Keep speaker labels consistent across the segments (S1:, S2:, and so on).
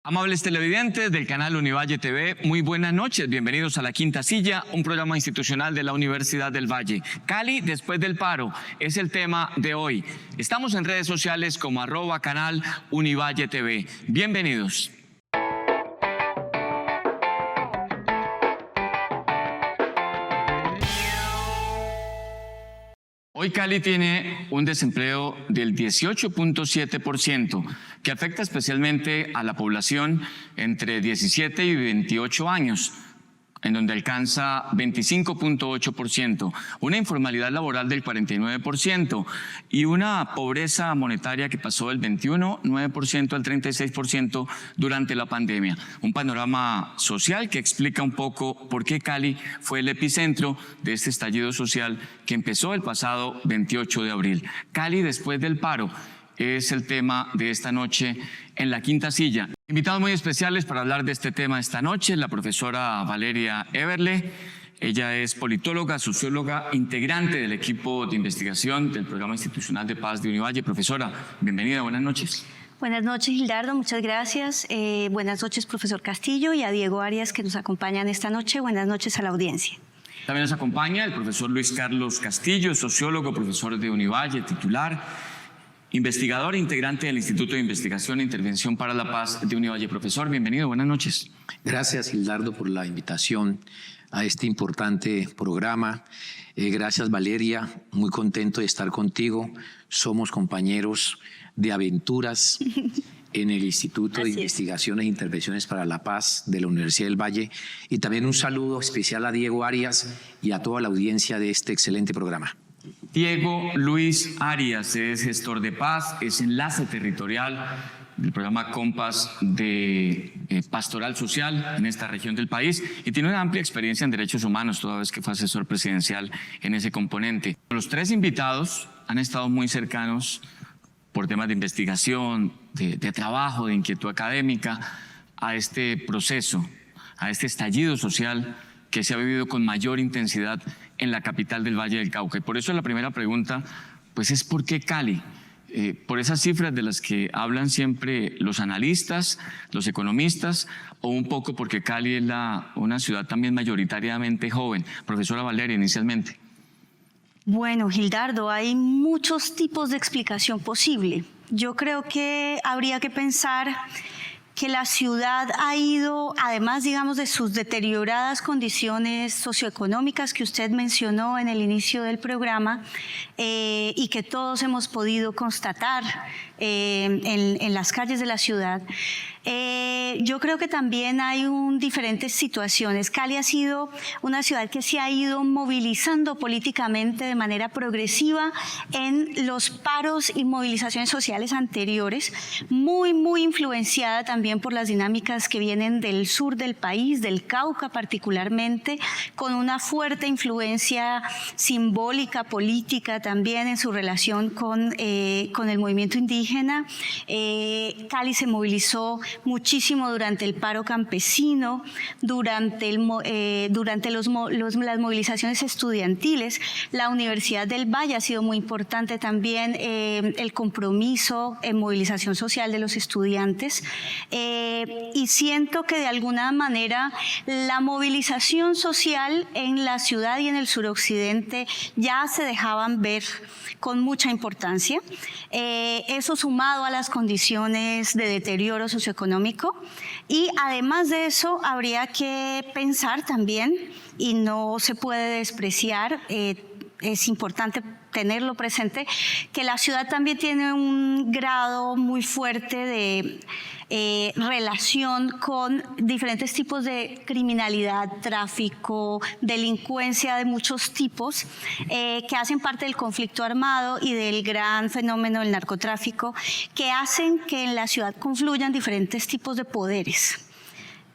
S1: Amables televidentes del canal Univalle TV, muy buenas noches, bienvenidos a La Quinta Silla, un programa institucional de la Universidad del Valle. Cali después del paro es el tema de hoy. Estamos en redes sociales como @canal Univalle TV. Bienvenidos. Hoy Cali tiene un desempleo del 18.7%, que afecta especialmente a la población entre 17 y 28 años, en donde alcanza 25.8%, una informalidad laboral del 49% y una pobreza monetaria que pasó del 21.9% al 36% durante la pandemia. Un panorama social que explica un poco por qué Cali fue el epicentro de este estallido social que empezó el pasado 28 de abril. Cali después del paro es el tema de esta noche en La Quinta Silla. Invitados muy especiales para hablar de este tema esta noche, la profesora Valeria Eberle. Ella es politóloga, socióloga, integrante del equipo de investigación del Programa Institucional de Paz de Univalle. Profesora, bienvenida, buenas noches.
S2: Buenas noches, Gildardo, muchas gracias. Buenas noches, profesor Castillo, y a Diego Arias, que nos acompañan esta noche. Buenas noches a la audiencia.
S1: También nos acompaña el profesor Luis Carlos Castillo, sociólogo, profesor de Univalle, titular, investigador e integrante del Instituto de Investigación e Intervención para la Paz de Univalle. Profesor, bienvenido, buenas noches.
S3: Gracias, Gildardo, por la invitación a este importante programa. Gracias, Valeria, muy contento de estar contigo. Somos compañeros de aventuras en el Instituto de Investigaciones e Intervenciones para la Paz de la Universidad del Valle. Y también un saludo especial a Diego Arias y a toda la audiencia de este excelente programa.
S1: Diego Luis Arias es gestor de paz, es enlace territorial del programa Compás de Pastoral Social en esta región del país y tiene una amplia experiencia en derechos humanos, toda vez que fue asesor presidencial en ese componente. Los tres invitados han estado muy cercanos por temas de investigación, de trabajo, de inquietud académica, a este proceso, a este estallido social que se ha vivido con mayor intensidad en la capital del Valle del Cauca. Y por eso la primera pregunta pues es ¿por qué Cali? Por esas cifras de las que hablan siempre los analistas, los economistas, o un poco porque Cali es una ciudad también mayoritariamente joven. Profesora Valeria, inicialmente.
S2: Bueno, Gildardo, hay muchos tipos de explicación posible. Yo creo que habría que pensar que la ciudad ha ido, además, digamos, de sus deterioradas condiciones socioeconómicas que usted mencionó en el inicio del programa y que todos hemos podido constatar en las calles de la ciudad, yo creo que también hay diferentes situaciones. Cali ha sido una ciudad que se ha ido movilizando políticamente de manera progresiva en los paros y movilizaciones sociales anteriores, muy influenciada también por las dinámicas que vienen del sur del país, del Cauca particularmente, con una fuerte influencia simbólica, política también en su relación con el movimiento indígena. Cali se movilizó muchísimo durante el paro campesino, durante las movilizaciones estudiantiles. La Universidad del Valle ha sido muy importante también, el compromiso en movilización social de los estudiantes. Y siento que de alguna manera la movilización social en la ciudad y en el suroccidente ya se dejaban ver con mucha importancia. Eso sumado a las condiciones de deterioro socioeconómico, y además de eso habría que pensar también, y no se puede despreciar, es importante tenerlo presente, que la ciudad también tiene un grado muy fuerte de relación con diferentes tipos de criminalidad, tráfico, delincuencia de muchos tipos que hacen parte del conflicto armado y del gran fenómeno del narcotráfico, que hacen que en la ciudad confluyan diferentes tipos de poderes.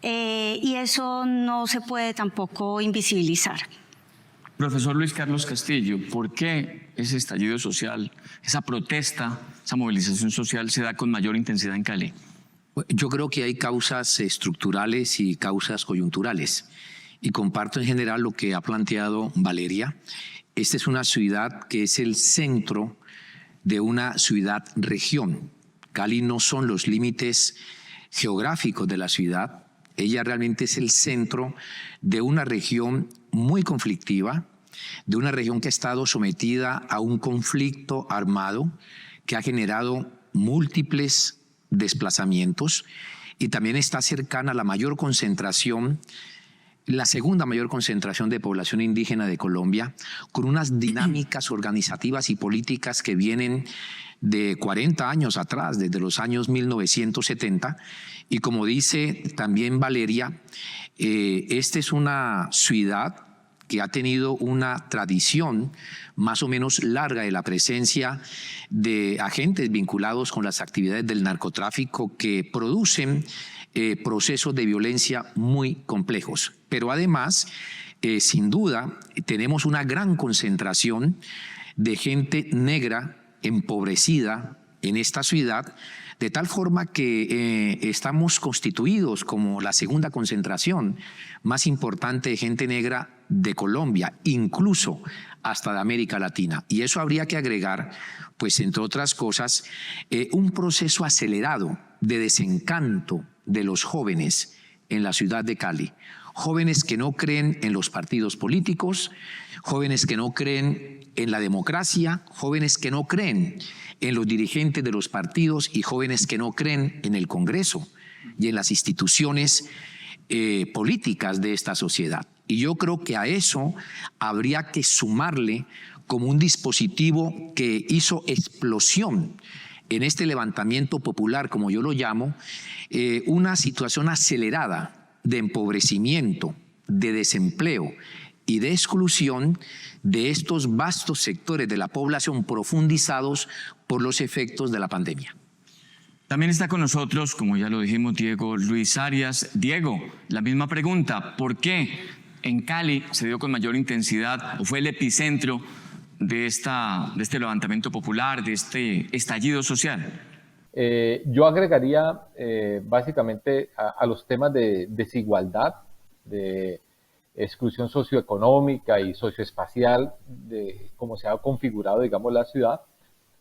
S2: Y eso no se puede tampoco invisibilizar.
S1: Profesor Luis Carlos Castillo, ¿por qué ese estallido social, esa protesta, esa movilización social se da con mayor intensidad en Cali?
S3: Yo creo que hay causas estructurales y causas coyunturales. Y comparto en general lo que ha planteado Valeria. Esta es una ciudad que es el centro de una ciudad-región. Cali no son los límites geográficos de la ciudad. Ella realmente es el centro de una región muy conflictiva, de una región que ha estado sometida a un conflicto armado que ha generado múltiples desplazamientos y también está cercana a la mayor concentración, la segunda mayor concentración de población indígena de Colombia, con unas dinámicas organizativas y políticas que vienen de 40 años atrás, desde los años 1970, y como dice también Valeria, esta es una ciudad que ha tenido una tradición más o menos larga de la presencia de agentes vinculados con las actividades del narcotráfico que producen procesos de violencia muy complejos. Pero además, sin duda, tenemos una gran concentración de gente negra empobrecida en esta ciudad, de tal forma que estamos constituidos como la segunda concentración más importante de gente negra de Colombia, incluso hasta de América Latina. Y eso habría que agregar, pues entre otras cosas, un proceso acelerado de desencanto de los jóvenes en la ciudad de Cali. Jóvenes que no creen en los partidos políticos, jóvenes que no creen en la democracia, jóvenes que no creen en los dirigentes de los partidos y jóvenes que no creen en el Congreso y en las instituciones políticas de esta sociedad. Y yo creo que a eso habría que sumarle como un dispositivo que hizo explosión en este levantamiento popular, como yo lo llamo, una situación acelerada de empobrecimiento, de desempleo y de exclusión de estos vastos sectores de la población profundizados por los efectos de la pandemia.
S1: También está con nosotros, como ya lo dijimos, Diego Luis Arias. Diego, la misma pregunta, ¿por qué en Cali se dio con mayor intensidad o fue el epicentro de este levantamiento popular, de este estallido social?
S4: Yo agregaría básicamente a los temas de desigualdad, de exclusión socioeconómica y socioespacial, de cómo se ha configurado, digamos, la ciudad,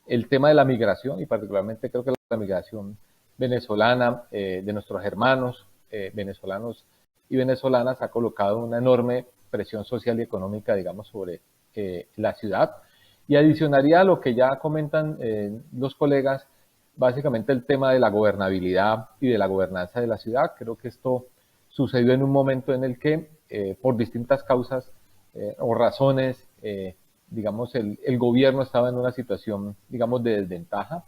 S4: el tema de la migración, y particularmente creo que la migración venezolana de nuestros hermanos venezolanos y venezolanas ha colocado una enorme presión social y económica, digamos, sobre la ciudad. Y adicionaría a lo que ya comentan los colegas, básicamente el tema de la gobernabilidad y de la gobernanza de la ciudad. Creo que esto sucedió en un momento en el que, por distintas causas o razones, digamos, el gobierno estaba en una situación, digamos, de desventaja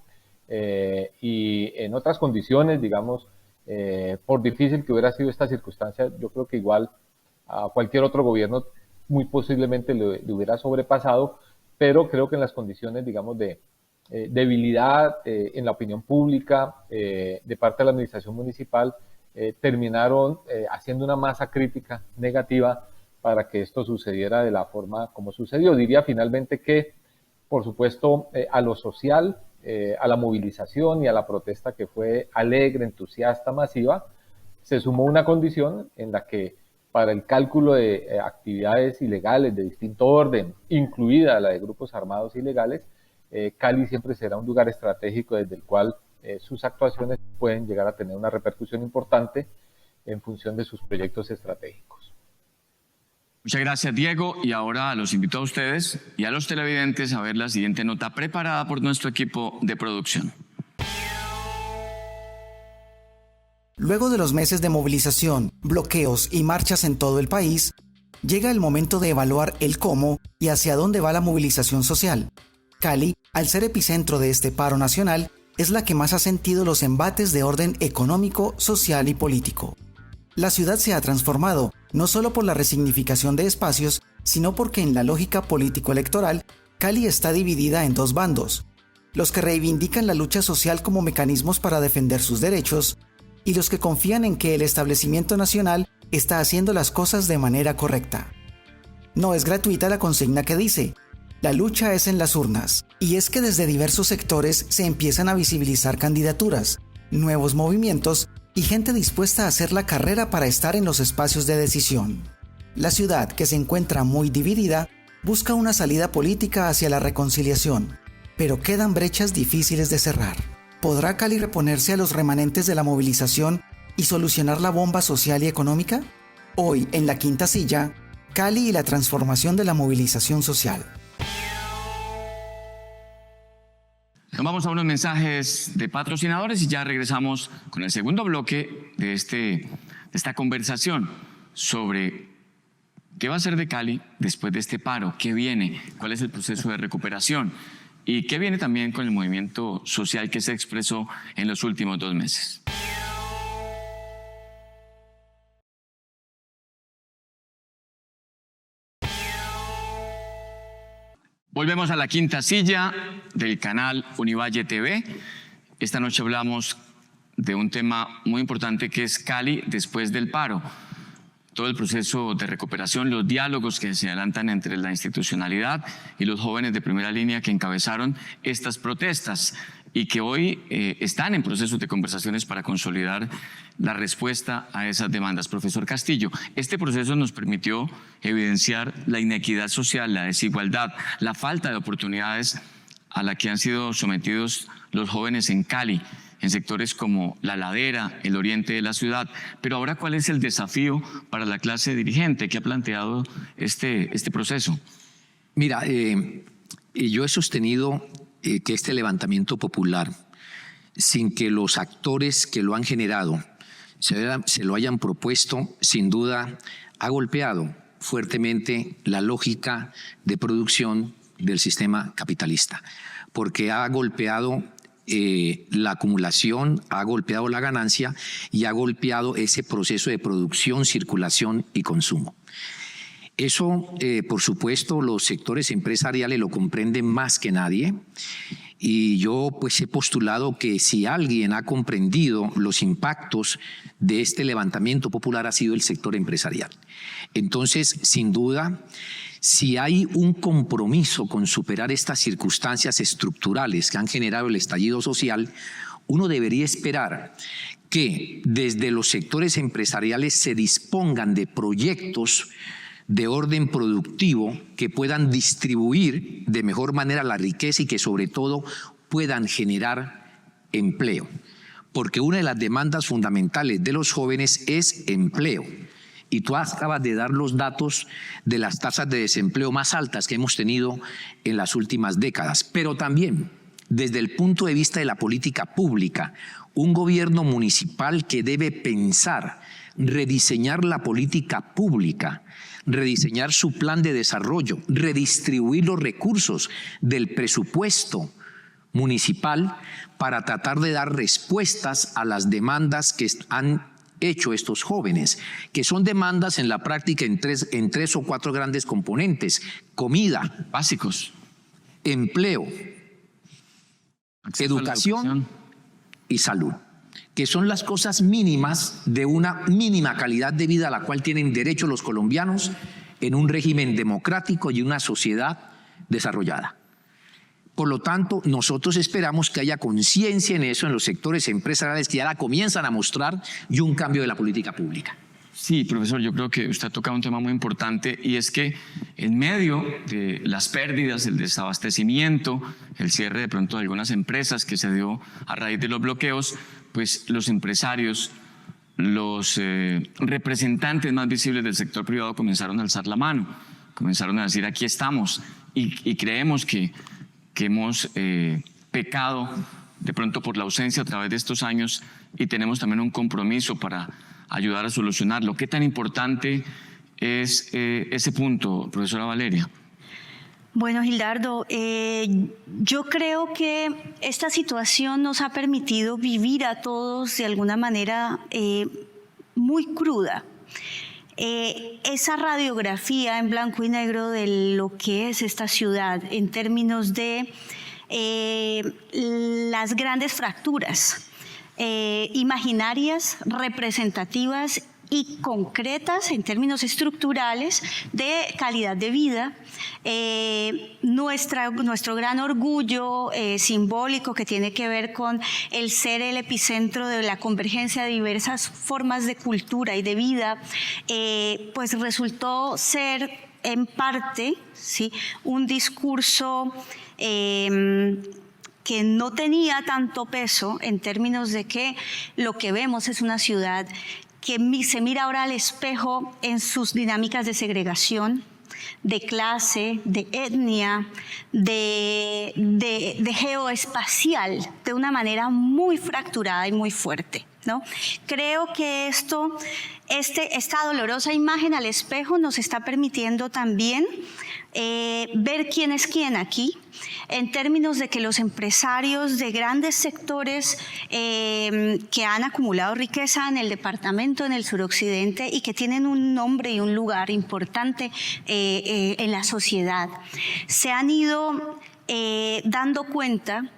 S4: y en otras condiciones, digamos, por difícil que hubiera sido esta circunstancia, yo creo que igual a cualquier otro gobierno muy posiblemente le hubiera sobrepasado, pero creo que en las condiciones, digamos, de debilidad en la opinión pública de parte de la administración municipal, terminaron haciendo una masa crítica negativa para que esto sucediera de la forma como sucedió. Diría finalmente que, por supuesto, a lo social, a la movilización y a la protesta que fue alegre, entusiasta, masiva, se sumó una condición en la que para el cálculo de actividades ilegales de distinto orden, incluida la de grupos armados ilegales, Cali siempre será un lugar estratégico desde el cual sus actuaciones pueden llegar a tener una repercusión importante en función de sus proyectos estratégicos.
S1: Muchas gracias, Diego. Y ahora los invito a ustedes y a los televidentes a ver la siguiente nota preparada por nuestro equipo de producción.
S5: Luego de los meses de movilización, bloqueos y marchas en todo el país, llega el momento de evaluar el cómo y hacia dónde va la movilización social. Cali, al ser epicentro de este paro nacional, es la que más ha sentido los embates de orden económico, social y político. La ciudad se ha transformado, no solo por la resignificación de espacios, sino porque en la lógica político-electoral, Cali está dividida en dos bandos: los que reivindican la lucha social como mecanismos para defender sus derechos, y los que confían en que el establecimiento nacional está haciendo las cosas de manera correcta. No es gratuita la consigna que dice: la lucha es en las urnas, y es que desde diversos sectores se empiezan a visibilizar candidaturas, nuevos movimientos y gente dispuesta a hacer la carrera para estar en los espacios de decisión. La ciudad, que se encuentra muy dividida, busca una salida política hacia la reconciliación, pero quedan brechas difíciles de cerrar. ¿Podrá Cali reponerse a los remanentes de la movilización y solucionar la bomba social y económica? Hoy, en La Quinta Silla, Cali y la transformación de la movilización social.
S1: Vamos a unos mensajes de patrocinadores y ya regresamos con el segundo bloque de esta conversación sobre qué va a ser de Cali después de este paro, qué viene, cuál es el proceso de recuperación y qué viene también con el movimiento social que se expresó en los últimos 2 meses. Volvemos a La Quinta Silla del canal Univalle TV. Esta noche hablamos de un tema muy importante que es Cali después del paro. Todo el proceso de recuperación, los diálogos que se adelantan entre la institucionalidad y los jóvenes de primera línea que encabezaron estas protestas y que hoy están en procesos de conversaciones para consolidar la respuesta a esas demandas. Profesor Castillo, este proceso nos permitió evidenciar la inequidad social, la desigualdad, la falta de oportunidades a la que han sido sometidos los jóvenes en Cali, en sectores como La Ladera, el oriente de la ciudad. Pero ahora, ¿cuál es el desafío para la clase dirigente que ha planteado este proceso?
S3: Mira, yo he sostenido que este levantamiento popular, sin que los actores que lo han generado se lo hayan propuesto, sin duda ha golpeado fuertemente la lógica de producción del sistema capitalista, porque ha golpeado la acumulación, ha golpeado la ganancia y ha golpeado ese proceso de producción, circulación y consumo. Eso, por supuesto, los sectores empresariales lo comprenden más que nadie. Y yo pues he postulado que si alguien ha comprendido los impactos de este levantamiento popular ha sido el sector empresarial. Entonces, sin duda, si hay un compromiso con superar estas circunstancias estructurales que han generado el estallido social, uno debería esperar que desde los sectores empresariales se dispongan de proyectos de orden productivo que puedan distribuir de mejor manera la riqueza y que sobre todo puedan generar empleo. Porque una de las demandas fundamentales de los jóvenes es empleo. Y tú acabas de dar los datos de las tasas de desempleo más altas que hemos tenido en las últimas décadas. Pero también, desde el punto de vista de la política pública, un gobierno municipal que debe pensar, rediseñar la política pública, rediseñar su plan de desarrollo, redistribuir los recursos del presupuesto municipal para tratar de dar respuestas a las demandas que han hecho estos jóvenes, que son demandas en la práctica en tres o cuatro grandes componentes: comida,
S1: Básicos.
S3: empleo,
S1: Acceso a la
S3: educación y salud, que son las cosas mínimas de una mínima calidad de vida a la cual tienen derecho los colombianos en un régimen democrático y una sociedad desarrollada. Por lo tanto, nosotros esperamos que haya conciencia en eso en los sectores empresariales que ya la comienzan a mostrar y un cambio de la política pública.
S1: Sí, profesor, yo creo que usted ha tocado un tema muy importante y es que en medio de las pérdidas, el desabastecimiento, el cierre de pronto de algunas empresas que se dio a raíz de los bloqueos, pues los empresarios, los representantes más visibles del sector privado comenzaron a alzar la mano, comenzaron a decir aquí estamos y creemos que hemos pecado de pronto por la ausencia a través de estos años y tenemos también un compromiso para ayudar a solucionarlo. ¿Qué tan importante es ese punto, profesora Valeria?
S2: Bueno, Gildardo, yo creo que esta situación nos ha permitido vivir a todos de alguna manera muy cruda. Esa radiografía en blanco y negro de lo que es esta ciudad en términos de las grandes fracturas imaginarias, representativas y concretas en términos estructurales de calidad de vida, nuestro gran orgullo simbólico que tiene que ver con el ser el epicentro de la convergencia de diversas formas de cultura y de vida, pues resultó ser en parte, ¿sí?, un discurso que no tenía tanto peso en términos de que lo que vemos es una ciudad que se mira ahora al espejo en sus dinámicas de segregación, de clase, de etnia, de geoespacial, de una manera muy fracturada y muy fuerte, ¿no? Creo que esta dolorosa imagen al espejo nos está permitiendo también ver quién es quién aquí, en términos de que los empresarios de grandes sectores que han acumulado riqueza en el departamento, en el suroccidente, y que tienen un nombre y un lugar importante en la sociedad, se han ido dando cuenta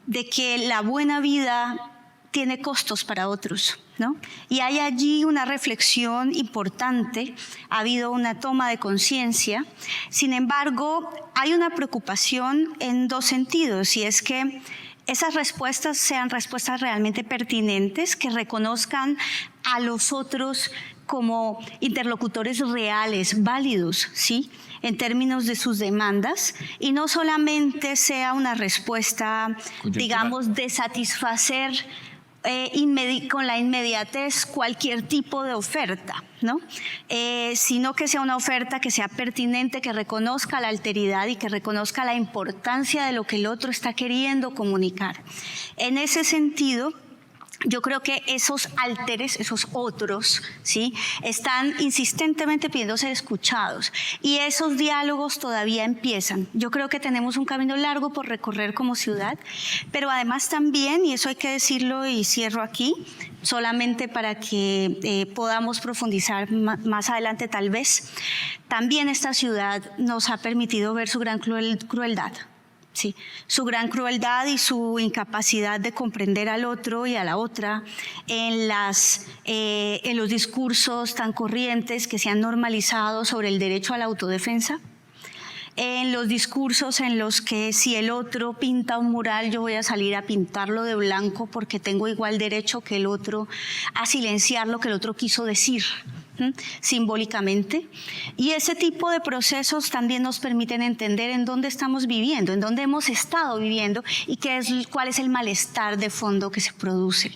S2: de que la buena vida tiene costos para otros, ¿no? Y hay allí una reflexión importante, ha habido una toma de conciencia. Sin embargo, hay una preocupación en dos sentidos, y es que esas respuestas sean respuestas realmente pertinentes, que reconozcan a los otros como interlocutores reales, válidos, ¿sí?, en términos de sus demandas, y no solamente sea una respuesta, digamos, de satisfacer con la inmediatez cualquier tipo de oferta, ¿no? Sino que sea una oferta que sea pertinente, que reconozca la alteridad y que reconozca la importancia de lo que el otro está queriendo comunicar. En ese sentido, yo creo que esos alteres, esos otros, ¿sí?, están insistentemente pidiendo ser escuchados, y esos diálogos todavía empiezan. Yo creo que tenemos un camino largo por recorrer como ciudad, pero además también, y eso hay que decirlo y cierro aquí, solamente para que podamos profundizar más adelante tal vez, también esta ciudad nos ha permitido ver su gran crueldad. Sí, su gran crueldad y su incapacidad de comprender al otro y a la otra en los discursos tan corrientes que se han normalizado sobre el derecho a la autodefensa, en los discursos en los que si el otro pinta un mural, yo voy a salir a pintarlo de blanco porque tengo igual derecho que el otro a silenciar lo que el otro quiso decir simbólicamente. Y ese tipo de procesos también nos permiten entender en dónde estamos viviendo, en dónde hemos estado viviendo y cuál es el malestar de fondo que se produce.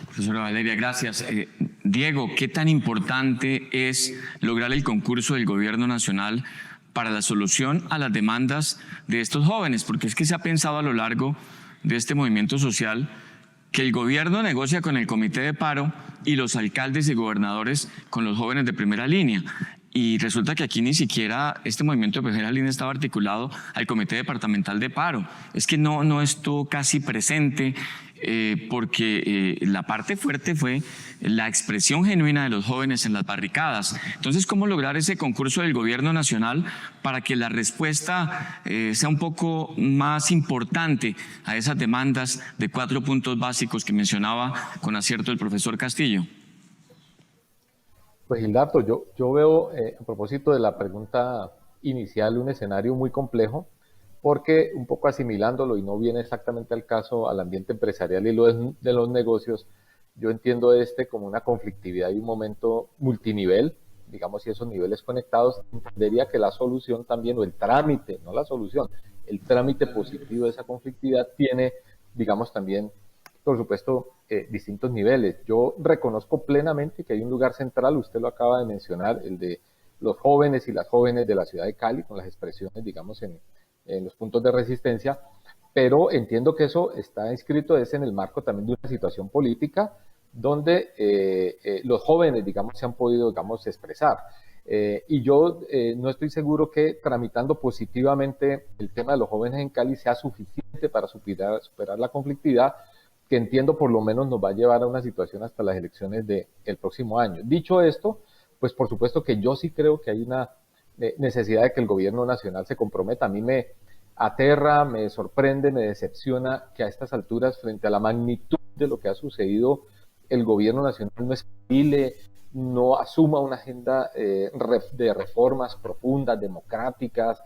S1: Profesora Valeria, gracias. Diego, ¿qué tan importante es lograr el concurso del Gobierno Nacional para la solución a las demandas de estos jóvenes? Porque es que se ha pensado a lo largo de este movimiento social que el gobierno negocia con el comité de paro y los alcaldes y gobernadores con los jóvenes de primera línea. Y resulta que aquí ni siquiera este movimiento de primera línea estaba articulado al comité departamental de paro. Es que no estuvo casi presente porque la parte fuerte fue la expresión genuina de los jóvenes en las barricadas. Entonces, ¿cómo lograr ese concurso del gobierno nacional para que la respuesta sea un poco más importante a esas demandas de 4 puntos básicos que mencionaba con acierto el profesor Castillo?
S4: Pues Gildardo, yo veo a propósito de la pregunta inicial un escenario muy complejo, porque un poco asimilándolo y no viene exactamente al caso al ambiente empresarial y de los negocios, yo entiendo como una conflictividad y un momento multinivel, digamos, y esos niveles conectados, entendería que la solución también, o el trámite, no la solución, el trámite positivo de esa conflictividad tiene, digamos, también, por supuesto, distintos niveles. Yo reconozco plenamente que hay un lugar central, usted lo acaba de mencionar, el de los jóvenes y las jóvenes de la ciudad de Cali, con las expresiones, digamos, en los puntos de resistencia, pero entiendo que eso está inscrito en el marco también de una situación política donde los jóvenes, digamos, se han podido, digamos, expresar. Y yo no estoy seguro que tramitando positivamente el tema de los jóvenes en Cali sea suficiente para superar la conflictividad, que entiendo por lo menos nos va a llevar a una situación hasta las elecciones del próximo año. Dicho esto, pues por supuesto que yo sí creo que hay una necesidad de que el gobierno nacional se comprometa. A mí me aterra, me sorprende, me decepciona que a estas alturas, frente a la magnitud de lo que ha sucedido, el gobierno nacional no espabile, no asuma una agenda de reformas profundas, democráticas,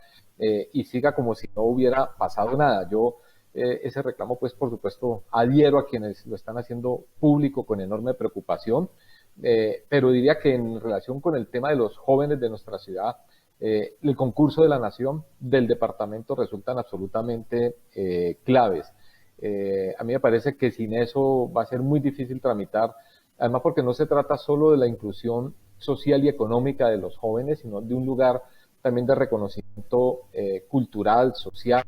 S4: y siga como si no hubiera pasado nada. Yo ese reclamo, pues por supuesto, adhiero a quienes lo están haciendo público con enorme preocupación, pero diría que en relación con el tema de los jóvenes de nuestra ciudad, el concurso de la nación, del departamento, resultan absolutamente claves. A mí me parece que sin eso va a ser muy difícil tramitar, además porque no se trata solo de la inclusión social y económica de los jóvenes, sino de un lugar también de reconocimiento cultural, social,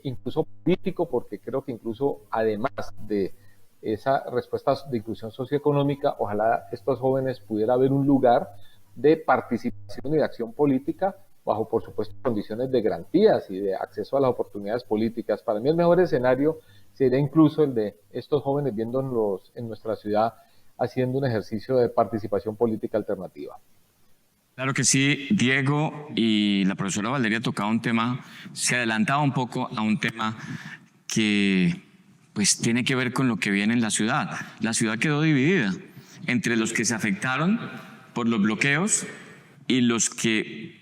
S4: incluso político, porque creo que incluso además de esa respuesta de inclusión socioeconómica, ojalá estos jóvenes pudiera haber un lugar de participación y de acción política bajo, por supuesto, condiciones de garantías y de acceso a las oportunidades políticas. Para mí el mejor escenario sería incluso el de estos jóvenes viéndonos en nuestra ciudad haciendo un ejercicio de participación política alternativa.
S1: Claro que sí, Diego, y la profesora Valeria tocaba un tema, se adelantaba un poco a un tema que pues tiene que ver con lo que viene en la ciudad. La ciudad quedó dividida entre los que se afectaron por los bloqueos y los que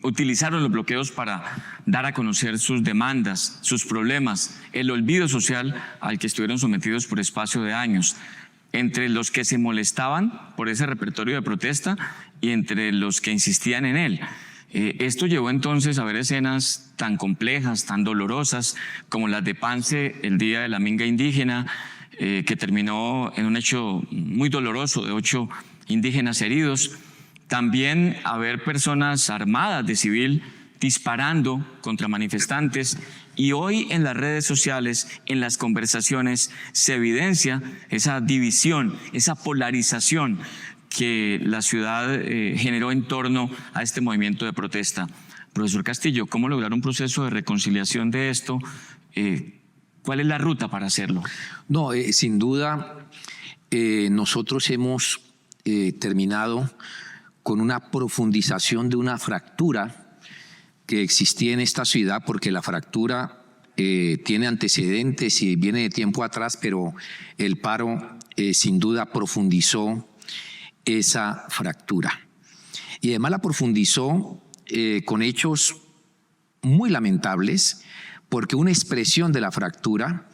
S1: utilizaron los bloqueos para dar a conocer sus demandas, sus problemas, el olvido social al que estuvieron sometidos por espacio de años, entre los que se molestaban por ese repertorio de protesta y entre los que insistían en él. Esto llevó entonces a ver escenas tan complejas, tan dolorosas, como las de Pance el día de la minga indígena, que terminó en un hecho muy doloroso de 8 indígenas heridos. También a ver personas armadas de civil disparando contra manifestantes, y hoy en las redes sociales, en las conversaciones, se evidencia esa división, esa polarización que la ciudad generó en torno a este movimiento de protesta. Profesor Castillo, ¿cómo lograr un proceso de reconciliación de esto? ¿Cuál es la ruta para hacerlo?
S3: No, sin duda, nosotros hemos terminado con una profundización de una fractura que existía en esta ciudad, porque la fractura tiene antecedentes y viene de tiempo atrás, pero el paro sin duda profundizó esa fractura. Y además la profundizó con hechos muy lamentables, porque una expresión de la fractura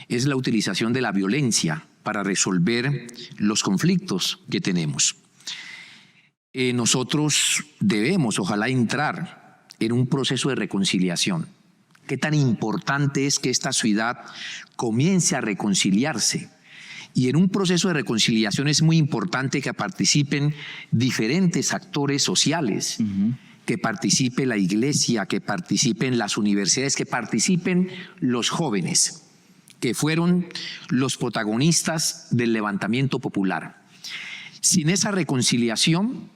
S3: es la utilización de la violencia para resolver los conflictos que tenemos. Nosotros debemos, ojalá, entrar en un proceso de reconciliación. Qué tan importante es que esta ciudad comience a reconciliarse. Y en un proceso de reconciliación es muy importante que participen diferentes actores sociales, que participe la iglesia, que participen las universidades, que participen los jóvenes, que fueron los protagonistas del levantamiento popular. Sin esa reconciliación,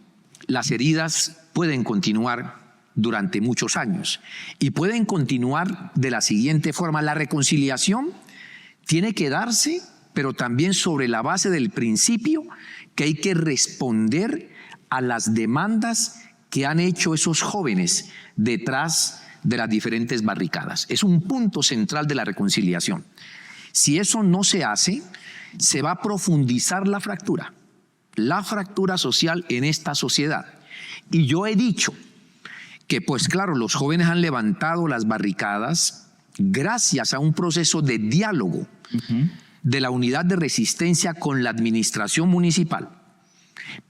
S3: las heridas pueden continuar durante muchos años y pueden continuar de la siguiente forma. La reconciliación tiene que darse, pero también sobre la base del principio que hay que responder a las demandas que han hecho esos jóvenes detrás de las diferentes barricadas. Es un punto central de la reconciliación. Si eso no se hace, se va a profundizar la fractura social en esta sociedad. Y yo he dicho que, pues claro, los jóvenes han levantado las barricadas gracias a un proceso de diálogo de la unidad de resistencia con la administración municipal.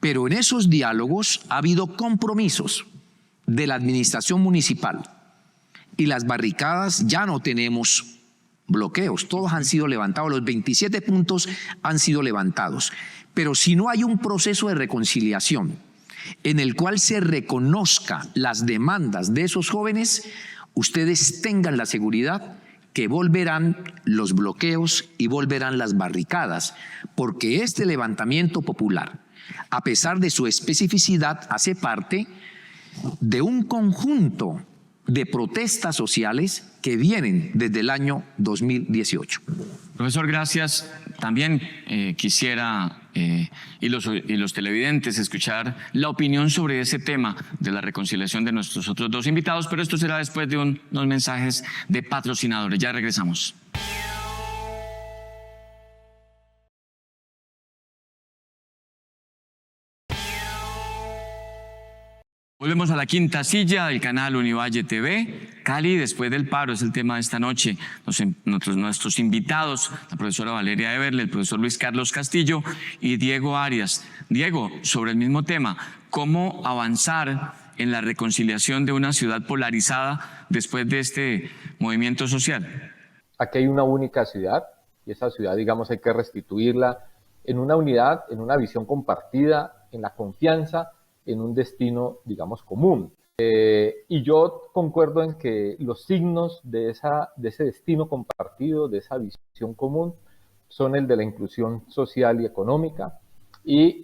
S3: Pero en esos diálogos ha habido compromisos de la administración municipal y las barricadas ya no tenemos bloqueos, todos han sido levantados, los 27 puntos han sido levantados. Pero si no hay un proceso de reconciliación en el cual se reconozca las demandas de esos jóvenes, ustedes tengan la seguridad que volverán los bloqueos y volverán las barricadas, porque este levantamiento popular, a pesar de su especificidad, hace parte de un conjunto de protestas sociales que vienen desde el año 2018.
S1: Profesor, gracias. También quisiera, y los televidentes, escuchar la opinión sobre ese tema de la reconciliación de nuestros otros dos invitados, pero esto será después de unos mensajes de patrocinadores. Ya regresamos. Volvemos a la quinta silla del canal Univalle TV. Cali, después del paro, es el tema de esta noche. Nuestros invitados, la profesora Valeria Eberle, el profesor Luis Carlos Castillo y Diego Arias. Diego, sobre el mismo tema, ¿cómo avanzar en la reconciliación de una ciudad polarizada después de este movimiento social?
S4: Aquí hay una única ciudad y esa ciudad, digamos, hay que restituirla en una unidad, en una visión compartida, en la confianza, en un destino, digamos, común. Y yo concuerdo en que los signos de ese destino compartido, de esa visión común, son el de la inclusión social y económica, y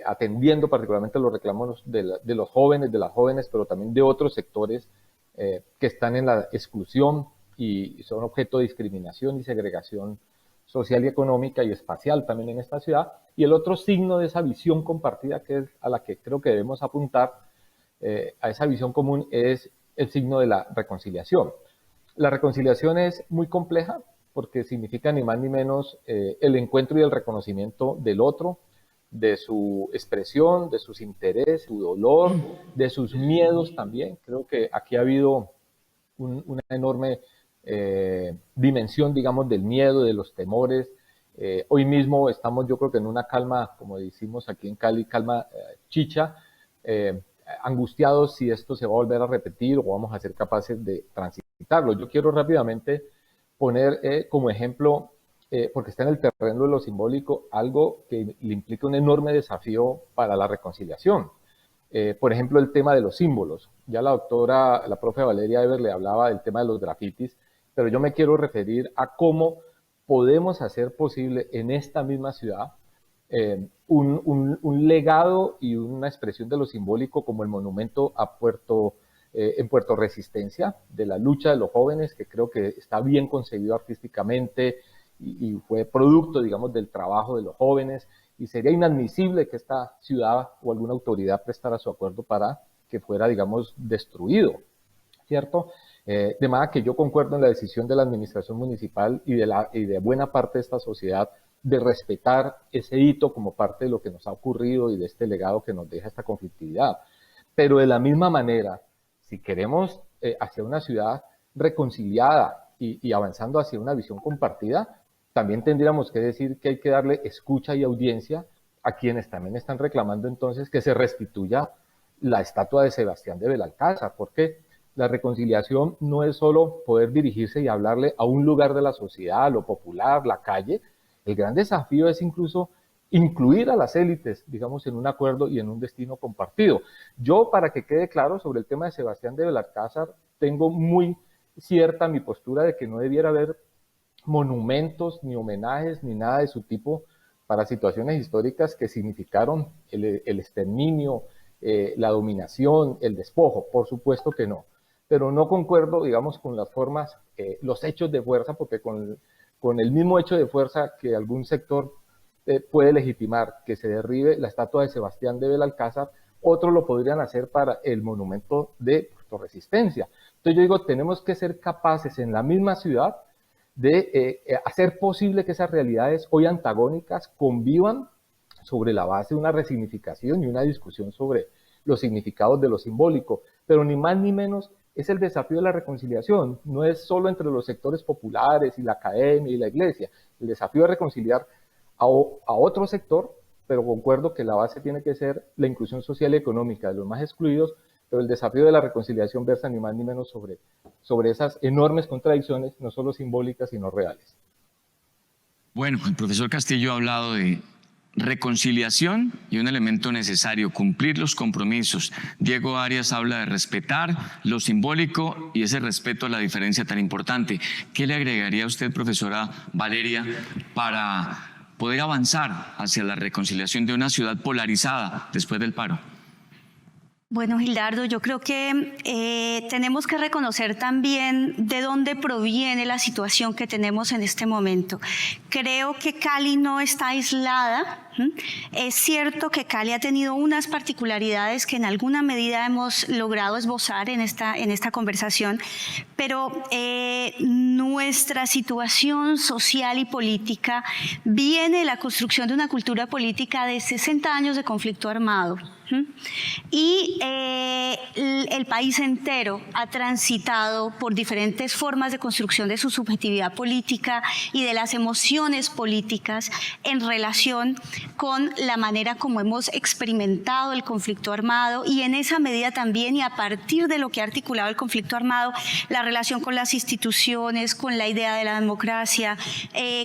S4: atendiendo particularmente los reclamos de los jóvenes, de las jóvenes, pero también de otros sectores que están en la exclusión y son objeto de discriminación y segregación social y económica y espacial también en esta ciudad. Y el otro signo de esa visión compartida, que es a la que creo que debemos apuntar, a esa visión común, es el signo de la reconciliación. La reconciliación es muy compleja porque significa ni más ni menos el encuentro y el reconocimiento del otro, de su expresión, de sus intereses, su dolor, de sus miedos también. Creo que aquí ha habido una enorme dimensión, digamos, del miedo, de los temores. Hoy mismo estamos, yo creo que en una calma, como decimos aquí en Cali, calma chicha, angustiados si esto se va a volver a repetir o vamos a ser capaces de transitarlo. Yo quiero rápidamente poner como ejemplo, porque está en el terreno de lo simbólico, algo que le implica un enorme desafío para la reconciliación. Por ejemplo, el tema de los símbolos. Ya la profe Valeria Eber le hablaba del tema de los grafitis, pero yo me quiero referir a cómo podemos hacer posible en esta misma ciudad un legado y una expresión de lo simbólico como el monumento en Puerto Resistencia, de la lucha de los jóvenes, que creo que está bien concebido artísticamente y fue producto, digamos, del trabajo de los jóvenes, y sería inadmisible que esta ciudad o alguna autoridad prestara su acuerdo para que fuera, digamos, destruido, ¿cierto? De manera que yo concuerdo en la decisión de la administración municipal y de buena parte de esta sociedad de respetar ese hito como parte de lo que nos ha ocurrido y de este legado que nos deja esta conflictividad. Pero de la misma manera, si queremos hacia una ciudad reconciliada y avanzando hacia una visión compartida, también tendríamos que decir que hay que darle escucha y audiencia a quienes también están reclamando entonces que se restituya la estatua de Sebastián de Belalcázar, porque la reconciliación no es solo poder dirigirse y hablarle a un lugar de la sociedad, lo popular, la calle. El gran desafío es incluso incluir a las élites, digamos, en un acuerdo y en un destino compartido. Yo, para que quede claro sobre el tema de Sebastián de Belalcázar, tengo muy cierta mi postura de que no debiera haber monumentos, ni homenajes, ni nada de su tipo para situaciones históricas que significaron el exterminio, la dominación, el despojo. Por supuesto que no. Pero no concuerdo, digamos, con las formas, los hechos de fuerza, porque con el mismo hecho de fuerza que algún sector puede legitimar que se derribe la estatua de Sebastián de Belalcázar, otros lo podrían hacer para el monumento de Puerto Resistencia. Entonces yo digo, tenemos que ser capaces en la misma ciudad de hacer posible que esas realidades hoy antagónicas convivan sobre la base de una resignificación y una discusión sobre los significados de lo simbólico, pero ni más ni menos es el desafío de la reconciliación. No es solo entre los sectores populares y la academia y la iglesia. El desafío es reconciliar a otro sector, pero concuerdo que la base tiene que ser la inclusión social y económica de los más excluidos, pero el desafío de la reconciliación versa ni más ni menos sobre esas enormes contradicciones, no solo simbólicas, sino reales.
S1: Bueno, el profesor Castillo ha hablado de reconciliación y un elemento necesario, cumplir los compromisos. Diego Arias habla de respetar lo simbólico y ese respeto a la diferencia tan importante. ¿Qué le agregaría a usted, profesora Valeria, para poder avanzar hacia la reconciliación de una ciudad polarizada después del paro?
S2: Bueno, Gildardo, yo creo que tenemos que reconocer también de dónde proviene la situación que tenemos en este momento. Creo que Cali no está aislada. Es cierto que Cali ha tenido unas particularidades que en alguna medida hemos logrado esbozar en esta conversación, pero nuestra situación social y política viene de la construcción de una cultura política de 60 años de conflicto armado. Y el país entero ha transitado por diferentes formas de construcción de su subjetividad política y de las emociones políticas en relación con la manera como hemos experimentado el conflicto armado y en esa medida también y a partir de lo que ha articulado el conflicto armado, la relación con las instituciones, con la idea de la democracia,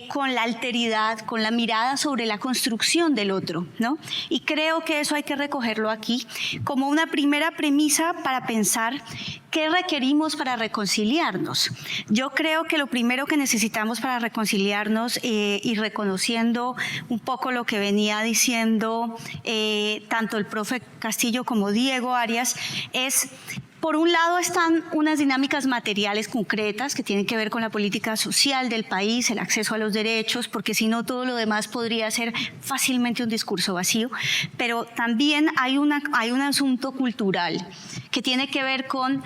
S2: con la alteridad, con la mirada sobre la construcción del otro, ¿no? Y creo que eso hay que recogerlo aquí como una primera premisa para pensar qué requerimos para reconciliarnos. Yo creo que lo primero que necesitamos para reconciliarnos y reconociendo un poco lo que venía diciendo tanto el profe Castillo como Diego Arias es: por un lado están unas dinámicas materiales concretas que tienen que ver con la política social del país, el acceso a los derechos, porque si no todo lo demás podría ser fácilmente un discurso vacío, pero también hay un asunto cultural que tiene que ver con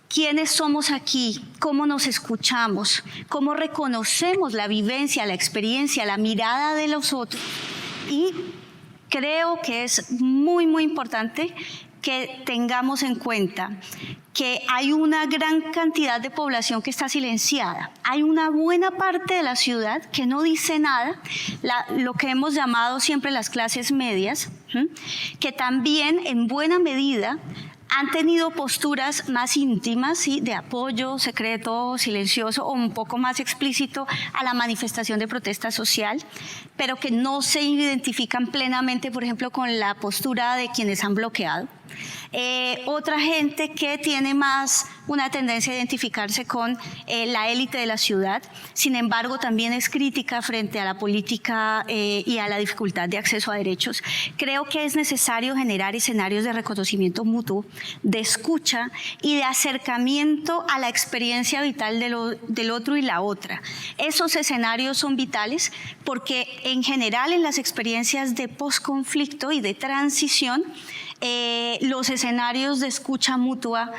S2: quiénes somos aquí, cómo nos escuchamos, cómo reconocemos la vivencia, la experiencia, la mirada de los otros. Y creo que es muy, muy importante que tengamos en cuenta que hay una gran cantidad de población que está silenciada. Hay una buena parte de la ciudad que no dice nada, lo que hemos llamado siempre las clases medias, que también en buena medida han tenido posturas más íntimas, ¿sí?, de apoyo secreto, silencioso o un poco más explícito a la manifestación de protesta social, pero que no se identifican plenamente, por ejemplo, con la postura de quienes han bloqueado. Otra gente que tiene más una tendencia a identificarse con la élite de la ciudad, sin embargo también es crítica frente a la política y a la dificultad de acceso a derechos. Creo que es necesario generar escenarios de reconocimiento mutuo, de escucha y de acercamiento a la experiencia vital del otro y la otra. Esos escenarios son vitales porque en general en las experiencias de posconflicto y de transición, los escenarios de escucha mutua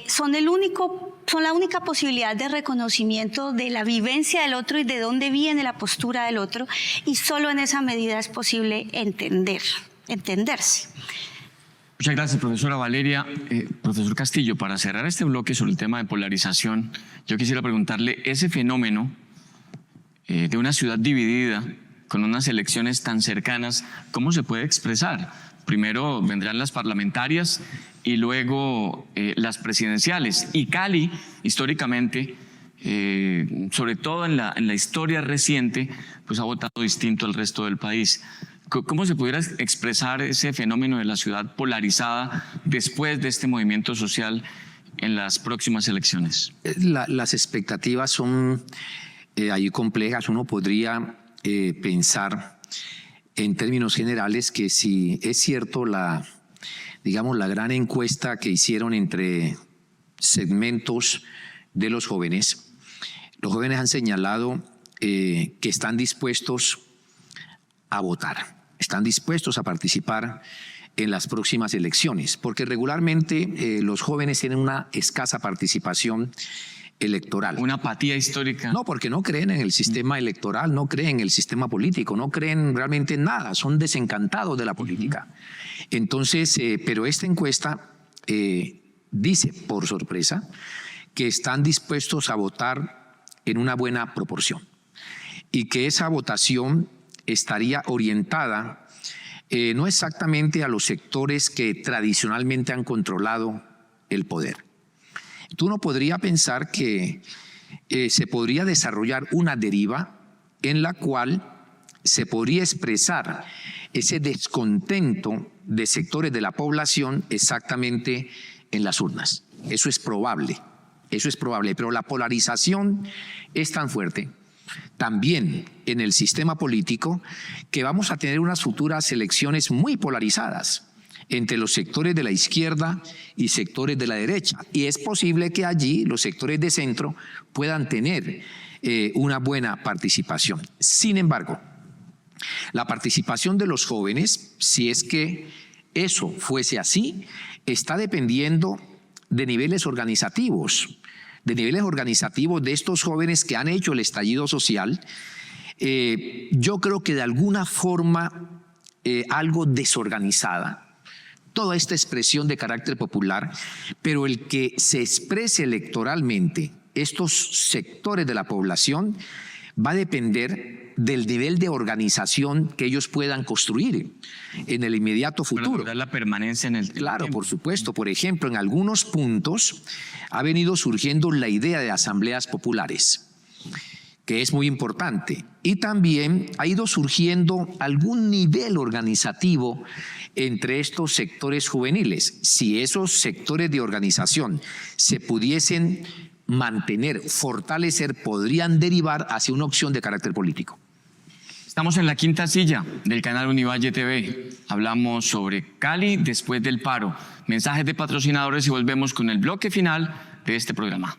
S2: son la única posibilidad de reconocimiento de la vivencia del otro y de dónde viene la postura del otro, y solo en esa medida es posible entenderse.
S1: Muchas gracias, profesora Valeria. Profesor Castillo, para cerrar este bloque sobre el tema de polarización, yo quisiera preguntarle, ese fenómeno de una ciudad dividida, con unas elecciones tan cercanas, ¿cómo se puede expresar? Primero vendrán las parlamentarias y luego las presidenciales. Y Cali, históricamente, sobre todo en la historia reciente, pues ha votado distinto al resto del país. ¿Cómo se pudiera expresar ese fenómeno de la ciudad polarizada después de este movimiento social en las próximas elecciones?
S3: Las expectativas son ahí complejas. Uno podría pensar en términos generales que si es cierto la gran encuesta que hicieron entre segmentos de los jóvenes han señalado que están dispuestos a votar, están dispuestos a participar en las próximas elecciones, porque regularmente los jóvenes tienen una escasa participación electoral.
S1: Una apatía histórica.
S3: No, porque no creen en el sistema electoral, no creen en el sistema político, no creen realmente en nada, son desencantados de la política. Entonces, pero esta encuesta dice, por sorpresa, que están dispuestos a votar en una buena proporción y que esa votación estaría orientada no exactamente a los sectores que tradicionalmente han controlado el poder. Uno podría pensar que se podría desarrollar una deriva en la cual se podría expresar ese descontento de sectores de la población exactamente en las urnas. Eso es probable, pero la polarización es tan fuerte también en el sistema político que vamos a tener unas futuras elecciones muy polarizadas entre los sectores de la izquierda y sectores de la derecha. Y es posible que allí los sectores de centro puedan tener una buena participación. Sin embargo, la participación de los jóvenes, si es que eso fuese así, está dependiendo de niveles organizativos de estos jóvenes que han hecho el estallido social. Yo creo que de alguna forma algo desorganizada, toda esta expresión de carácter popular, pero el que se exprese electoralmente estos sectores de la población va a depender del nivel de organización que ellos puedan construir en el inmediato
S1: Para
S3: futuro.
S1: lograr la permanencia en el
S3: Claro,
S1: tiempo.
S3: por supuesto. Por ejemplo, en algunos puntos ha venido surgiendo la idea de asambleas populares, que es muy importante. Y también ha ido surgiendo algún nivel organizativo entre estos sectores juveniles. Si esos sectores de organización se pudiesen mantener, fortalecer, podrían derivar hacia una opción de carácter político.
S1: Estamos en la quinta silla del canal Univalle TV. Hablamos sobre Cali después del paro. Mensajes de patrocinadores y volvemos con el bloque final de este programa.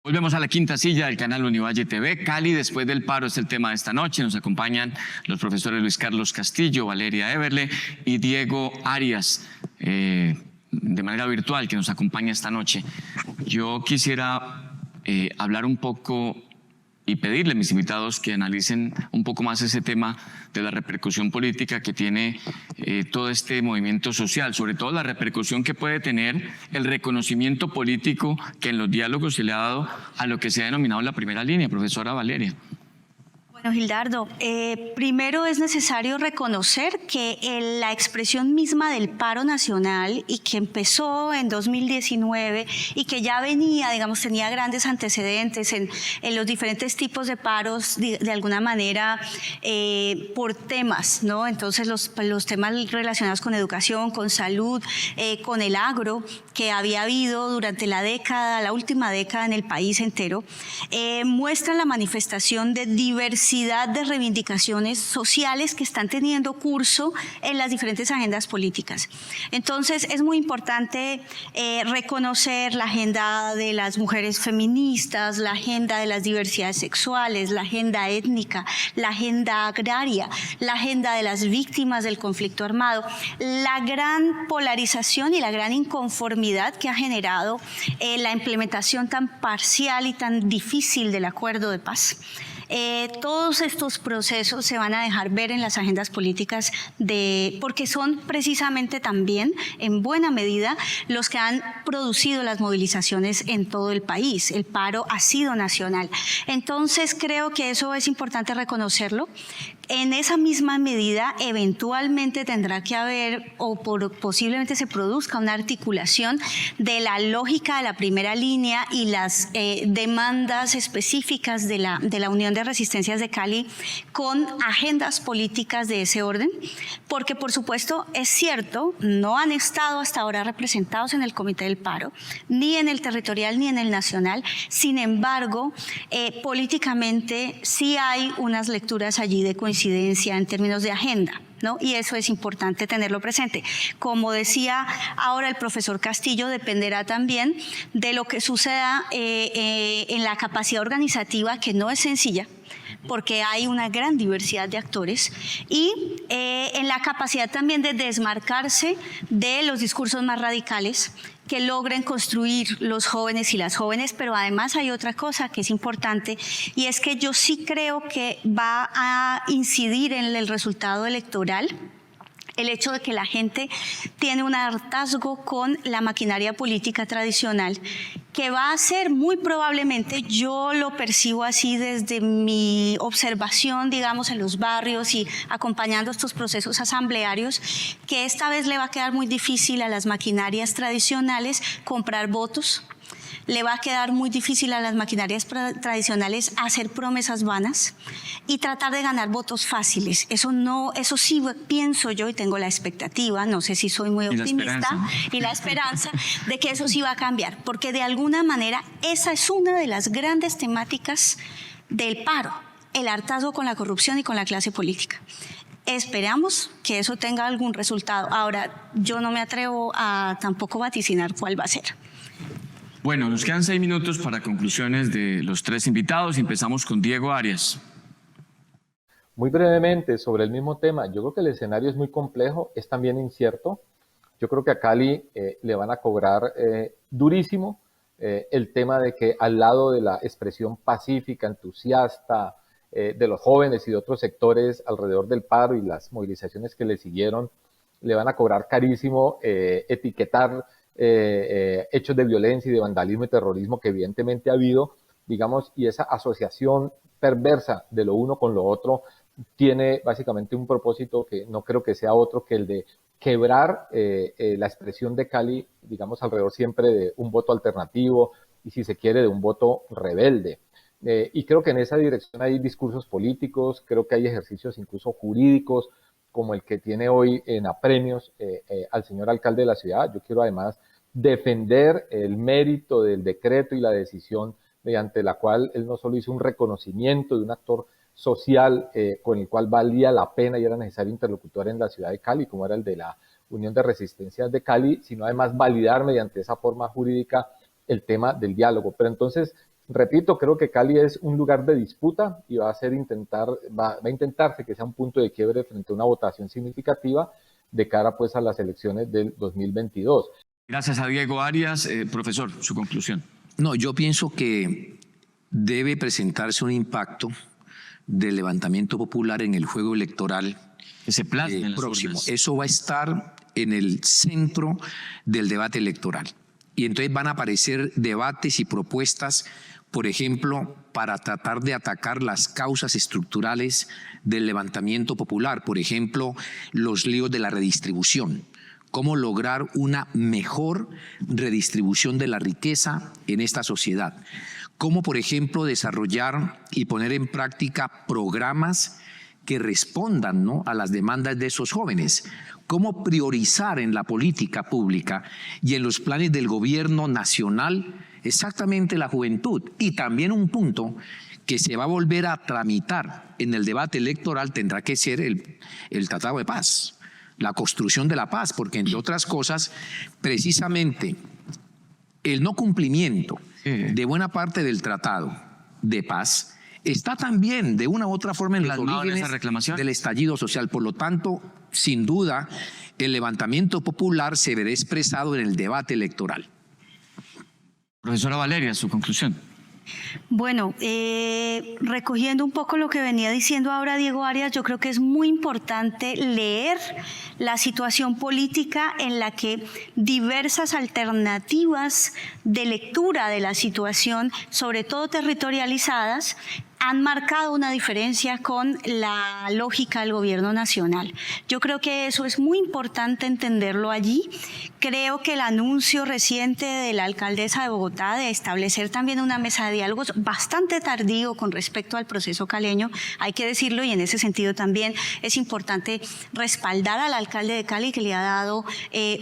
S1: Volvemos a la quinta silla del canal Univalle TV. Cali después del paro es el tema de esta noche. Nos acompañan los profesores Luis Carlos Castillo, Valeria Eberle y Diego Arias, de manera virtual, que nos acompaña esta noche. Yo quisiera hablar un poco y pedirle a mis invitados que analicen un poco más ese tema de la repercusión política que tiene todo este movimiento social, sobre todo la repercusión que puede tener el reconocimiento político que en los diálogos se le ha dado a lo que se ha denominado la primera línea, profesora Valeria.
S2: Bueno, Gildardo, primero es necesario reconocer que la expresión misma del paro nacional y que empezó en 2019 y que ya venía, digamos, tenía grandes antecedentes en los diferentes tipos de paros, de alguna manera, por temas, ¿no? Entonces, los temas relacionados con educación, con salud, con el agro, que había habido durante la última década en el país entero, muestran la manifestación de diversidad de reivindicaciones sociales que están teniendo curso en las diferentes agendas políticas. Entonces, es muy importante reconocer la agenda de las mujeres feministas, la agenda de las diversidades sexuales, la agenda étnica, la agenda agraria, la agenda de las víctimas del conflicto armado, la gran polarización y la gran inconformidad que ha generado la implementación tan parcial y tan difícil del acuerdo de paz. Todos estos procesos se van a dejar ver en las agendas políticas porque son precisamente también, en buena medida, los que han producido las movilizaciones en todo el país. El paro ha sido nacional. Entonces, creo que eso es importante reconocerlo. En esa misma medida, eventualmente tendrá que haber, o posiblemente se produzca una articulación de la lógica de la primera línea y las demandas específicas de la Unión de Resistencias de Cali con agendas políticas de ese orden, porque por supuesto es cierto, no han estado hasta ahora representados en el Comité del Paro, ni en el territorial ni en el nacional. Sin embargo, políticamente sí hay unas lecturas allí de coincidencia en términos de agenda, ¿no? Y eso es importante tenerlo presente. Como decía ahora el profesor Castillo, dependerá también de lo que suceda en la capacidad organizativa, que no es sencilla, porque hay una gran diversidad de actores, y en la capacidad también de desmarcarse de los discursos más radicales que logren construir los jóvenes y las jóvenes. Pero además hay otra cosa que es importante, y es que yo sí creo que va a incidir en el resultado electoral el hecho de que la gente tiene un hartazgo con la maquinaria política tradicional, que va a ser muy probablemente, yo lo percibo así desde mi observación, digamos, en los barrios y acompañando estos procesos asamblearios, que esta vez le va a quedar muy difícil a las maquinarias tradicionales comprar votos. Le va a quedar muy difícil a las maquinarias tradicionales hacer promesas vanas y tratar de ganar votos fáciles. Eso sí pienso yo, y tengo la expectativa, no sé si soy muy optimista, y la esperanza de que eso sí va a cambiar, porque de alguna manera esa es una de las grandes temáticas del paro, el hartazgo con la corrupción y con la clase política. Esperamos que eso tenga algún resultado. Ahora, yo no me atrevo a tampoco vaticinar cuál va a ser.
S1: Bueno, nos quedan 6 minutos para conclusiones de los 3 invitados y empezamos con Diego Arias.
S4: Muy brevemente sobre el mismo tema, yo creo que el escenario es muy complejo, es también incierto. Yo creo que a Cali le van a cobrar durísimo el tema de que al lado de la expresión pacífica, entusiasta de los jóvenes y de otros sectores alrededor del paro y las movilizaciones que le siguieron, le van a cobrar carísimo etiquetar hechos de violencia y de vandalismo y terrorismo que evidentemente ha habido, digamos, y esa asociación perversa de lo uno con lo otro tiene básicamente un propósito que no creo que sea otro que el de quebrar la expresión de Cali, digamos, alrededor siempre de un voto alternativo y, si se quiere, de un voto rebelde. Y creo que en esa dirección hay discursos políticos, creo que hay ejercicios incluso jurídicos, como el que tiene hoy en apremios al señor alcalde de la ciudad. Yo quiero además defender el mérito del decreto y la decisión mediante la cual él no solo hizo un reconocimiento de un actor social con el cual valía la pena y era necesario interlocutor en la ciudad de Cali, como era el de la Unión de Resistencias de Cali, sino además validar mediante esa forma jurídica el tema del diálogo. Pero entonces, repito, creo que Cali es un lugar de disputa y va a intentarse que sea un punto de quiebre frente a una votación significativa de cara pues a las elecciones del 2022.
S1: Gracias a Diego Arias. Profesor, su conclusión.
S3: No, yo pienso que debe presentarse un impacto del levantamiento popular en el juego electoral
S1: Que se plasme en las
S3: próximo.
S1: urnas.
S3: Eso va a estar en el centro del debate electoral. Y entonces van a aparecer debates y propuestas, por ejemplo, para tratar de atacar las causas estructurales del levantamiento popular. Por ejemplo, los líos de la redistribución. Cómo lograr una mejor redistribución de la riqueza en esta sociedad. Cómo, por ejemplo, desarrollar y poner en práctica programas que respondan, ¿no?, a las demandas de esos jóvenes. Cómo priorizar en la política pública y en los planes del gobierno nacional exactamente la juventud. Y también un punto que se va a volver a tramitar en el debate electoral tendrá que ser el Tratado de Paz, la construcción de la paz, porque entre otras cosas, precisamente el no cumplimiento de buena parte del Tratado de Paz está también de una u otra forma en los orígenes del estallido social. Por lo tanto, sin duda, el levantamiento popular se verá expresado en el debate electoral.
S1: Profesora Valeria, su conclusión.
S2: Bueno, recogiendo un poco lo que venía diciendo ahora Diego Arias, yo creo que es muy importante leer la situación política en la que diversas alternativas de lectura de la situación, sobre todo territorializadas, han marcado una diferencia con la lógica del gobierno nacional. Yo creo que eso es muy importante entenderlo allí. Creo que el anuncio reciente de la alcaldesa de Bogotá de establecer también una mesa de diálogos bastante tardío con respecto al proceso caleño, hay que decirlo, y en ese sentido también es importante respaldar al alcalde de Cali, que le ha dado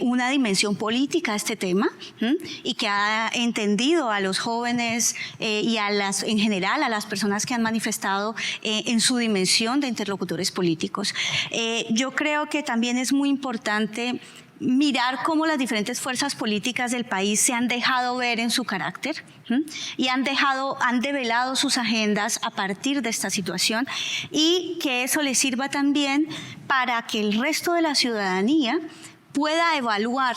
S2: una dimensión política a este tema y que ha entendido a los jóvenes y en general a las personas que han manifestado en su dimensión de interlocutores políticos. Yo creo que también es muy importante mirar cómo las diferentes fuerzas políticas del país se han dejado ver en su carácter y han develado sus agendas a partir de esta situación, y que eso les sirva también para que el resto de la ciudadanía pueda evaluar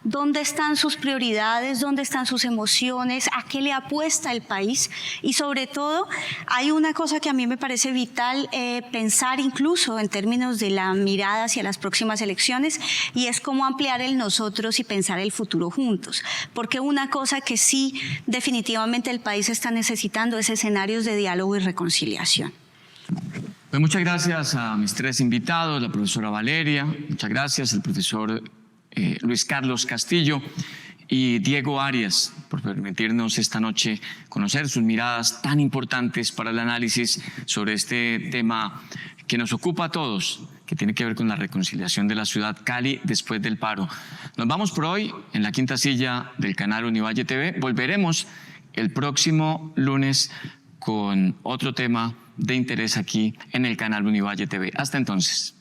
S2: dónde están sus prioridades, dónde están sus emociones, a qué le apuesta el país. Y sobre todo, hay una cosa que a mí me parece vital pensar incluso en términos de la mirada hacia las próximas elecciones, y es cómo ampliar el nosotros y pensar el futuro juntos. Porque una cosa que sí definitivamente el país está necesitando es escenarios de diálogo y reconciliación.
S1: Pues muchas gracias a mis tres invitados, la profesora Valeria, muchas gracias, el profesor Luis Carlos Castillo y Diego Arias, por permitirnos esta noche conocer sus miradas tan importantes para el análisis sobre este tema que nos ocupa a todos, que tiene que ver con la reconciliación de la ciudad Cali después del paro. Nos vamos por hoy en la quinta silla del canal Univalle TV. Volveremos el próximo lunes con otro tema de interés aquí en el canal Univalle TV. Hasta entonces.